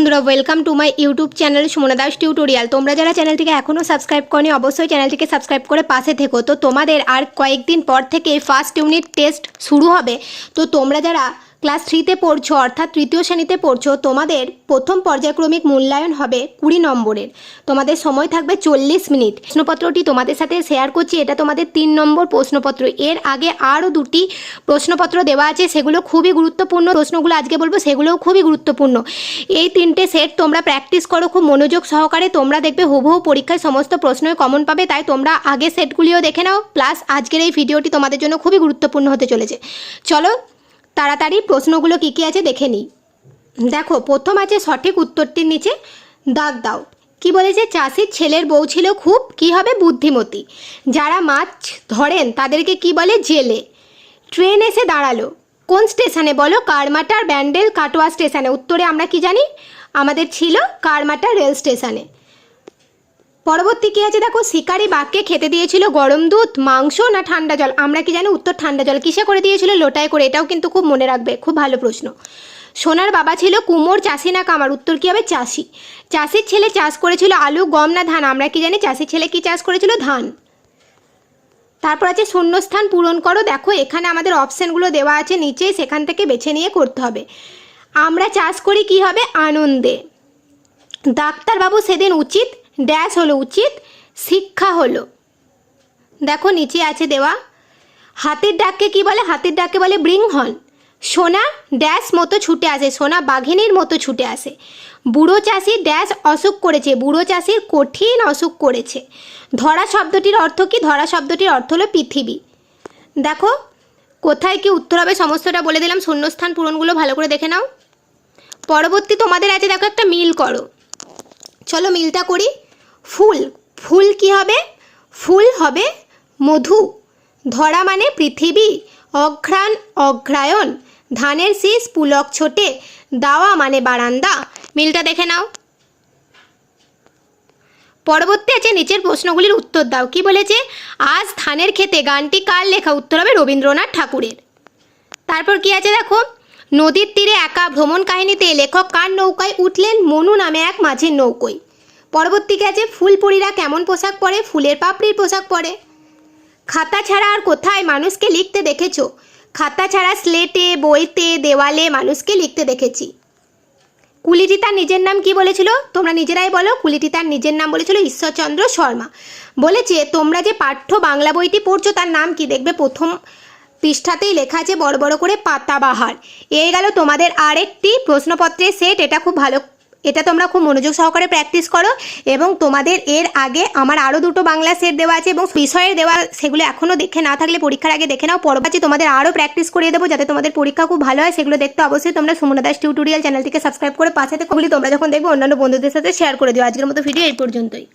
বন্ধুরা, welcome to my YouTube channel Sumana Das tutorial. তোমরা যারা চ্যানেলটিকে এখনও সাবস্ক্রাইব করনি অবশ্যই চ্যানেলটিকে সাবস্ক্রাইব করে পাশে থেকো। তো তোমাদের আর কয়েকদিন পর থেকে ফার্স্ট ইউনিট টেস্ট শুরু হবে। তো তোমরা যারা ক্লাস 3তে পড়ছো অর্থাৎ তৃতীয় শ্রেণীতে পড়ছো, তোমাদের প্রথম পর্যায়ক্রমিক মূল্যায়ন হবে 20 নম্বরের। তোমাদের সময় থাকবে 40 মিনিট। প্রশ্নপত্রটি তোমাদের সাথে শেয়ার করছি, এটা তোমাদের 3 নম্বর প্রশ্নপত্র। এর আগে আরও 2টি প্রশ্নপত্র দেওয়া আছে, সেগুলো খুবই গুরুত্বপূর্ণ। প্রশ্নগুলো আজকে বলবো সেগুলোও খুবই গুরুত্বপূর্ণ। এই 3টে সেট তোমরা প্র্যাকটিস করো খুব মনোযোগ সহকারে, তোমরা দেখবে হুবহু পরীক্ষায় সমস্ত প্রশ্নই কমন পাবে। তাই তোমরা আগে সেটগুলিও দেখে নাও, প্লাস আজকের এই ভিডিওটি তোমাদের জন্য খুবই গুরুত্বপূর্ণ হতে চলেছে। চলো তাড়াতাড়ি প্রশ্নগুলো কী কী আছে দেখে নিই। দেখো, প্রথম আছে সঠিক উত্তরটির নিচে দাগ দাও। কি বলেছে? চাষির ছেলের বউ ছিল খুব কি হবে? বুদ্ধিমতী। যারা মাছ ধরেন তাদেরকে কি বলে? জেলে। ট্রেন এসে দাঁড়ালো কোন স্টেশনে বলো? কারমাটার ব্যান্ডেল কাটোয়া স্টেশনে। উত্তরে আমরা কি জানি? আমাদের ছিল কারমাটা রেল স্টেশনে। পরবর্তী কী আছে দেখো, শিকারি বাঘকে খেতে দিয়েছিল গরম দুধ, মাংস না ঠান্ডা জল? আমরা কি জানি? উত্তর ঠান্ডা জল। কিসে করে দিয়েছিল? লোটায় করে। এটাও কিন্তু খুব মনে রাখবে, খুব ভালো প্রশ্ন। সোনার বাবা ছিল কুমোর, চাষি না কামার? উত্তর কী হবে? চাষি। চাষির ছেলে চাষ করেছিল আলু, গম না ধান? আমরা কি জানি? চাষির ছেলে কি চাষ করেছিল? ধান। তারপর আছে শূন্যস্থান পূরণ করো। দেখো এখানে আমাদের অপশানগুলো দেওয়া আছে নিচেই, সেখান থেকে বেছে নিয়ে করতে হবে। আমরা চাষ করি কি হবে? আনন্দে। ডাক্তারবাবু সেদিন উচিত ড্যাশ হলো? উচিত শিক্ষা হলো। দেখো নিচে আছে দেওয়া। হাতির ডাককে কি বলে? হাতির ডাককে বলে বৃংহন। সোনা ড্যাশ মতো ছুটে আসে? সোনা বাঘিনীর মতো ছুটে আসে। বুড়ো চাষির ড্যাশ অসুখ করেছে? বুড়ো চাষির কঠিন অসুখ করেছে। ধরা শব্দটির অর্থ কি? ধরা শব্দটির অর্থ হলো পৃথিবী। দেখো কোথায় কি উত্তর হবে সমস্তটা বলে দিলাম। শূন্যস্থান পূরণগুলো ভালো করে দেখে নাও। পরবর্তী তোমাদের আছে, দেখো একটা মিল করো। চলো মিলটা করি। ফুল, ফুল কি হবে? ফুল হবে মধু। ধরা মানে পৃথিবী। অঘ্রাণ অঘ্রায়ণ। ধানের শীষ পুলক ছোটে। দাওয়া মানে বারান্দা। মিলটা দেখে নাও। পরবর্তী আছে নিচের প্রশ্নগুলির উত্তর দাও। কি বলেছে? আজ ধানের খেতে গানটি কার লেখা? উত্তর হবে রবীন্দ্রনাথ ঠাকুরের। তারপর কি আছে দেখো, নদীর তীরে একা ভ্রমণ কাহিনীতে লেখক কার নৌকায় উঠলেন? মনু নামে এক মাঝির নৌকোয়। পরবর্তীকে আছে ফুলপুরিরা কেমন পোশাক পরে? ফুলের পাপড়ির পোশাক পরে। খাতা ছাড়া আর কোথায় মানুষকে লিখতে দেখেছো? খাতা ছাড়া স্লেটে, বইতে, দেওয়ালে মানুষকে লিখতে দেখেছি। কুলিটি তার নিজের নাম কি বলেছিল? তোমরা নিজেরাই বলো। কুলিটি তার নিজের নাম বলেছিল ঈশ্বরচন্দ্র শর্মা। বলেছে তোমরা যে পাঠ্য বাংলা বইটি পড়ছো তার নাম কি? দেখবে প্রথম পৃষ্ঠাতেই লেখা আছে বড় বড় করে পাতাবাহার। এই গেল তোমাদের আরেকটি প্রশ্নপত্রের সেট। এটা তোমরা খুব মনোযোগ সহকারে প্র্যাকটিস করো। এবং তোমাদের এর আগে আমার আরও 2টো বাংলা সেট দেওয়া আছে এবং বিষয়ের দেওয়া, সেগুলো এখনও দেখে না থাকলে পরীক্ষার আগে দেখে নাও। পরবর্তী তোমাদের আরও প্র্যাকটিস করিয়ে দেবো যাতে তোমাদের পরীক্ষা খুব ভালো হয়। সেগুলো দেখতে অবশ্যই তোমরা সুমনা দাস টিউটোরিয়াল চ্যানেলটিকে সাবস্ক্রাইব করে পাশে থেকে তোমরা যখন দেখবে অন্যান্য বন্ধুদের সাথে শেয়ার করে দিও। আজকের মতো ভিডিও এই পর্যন্তই।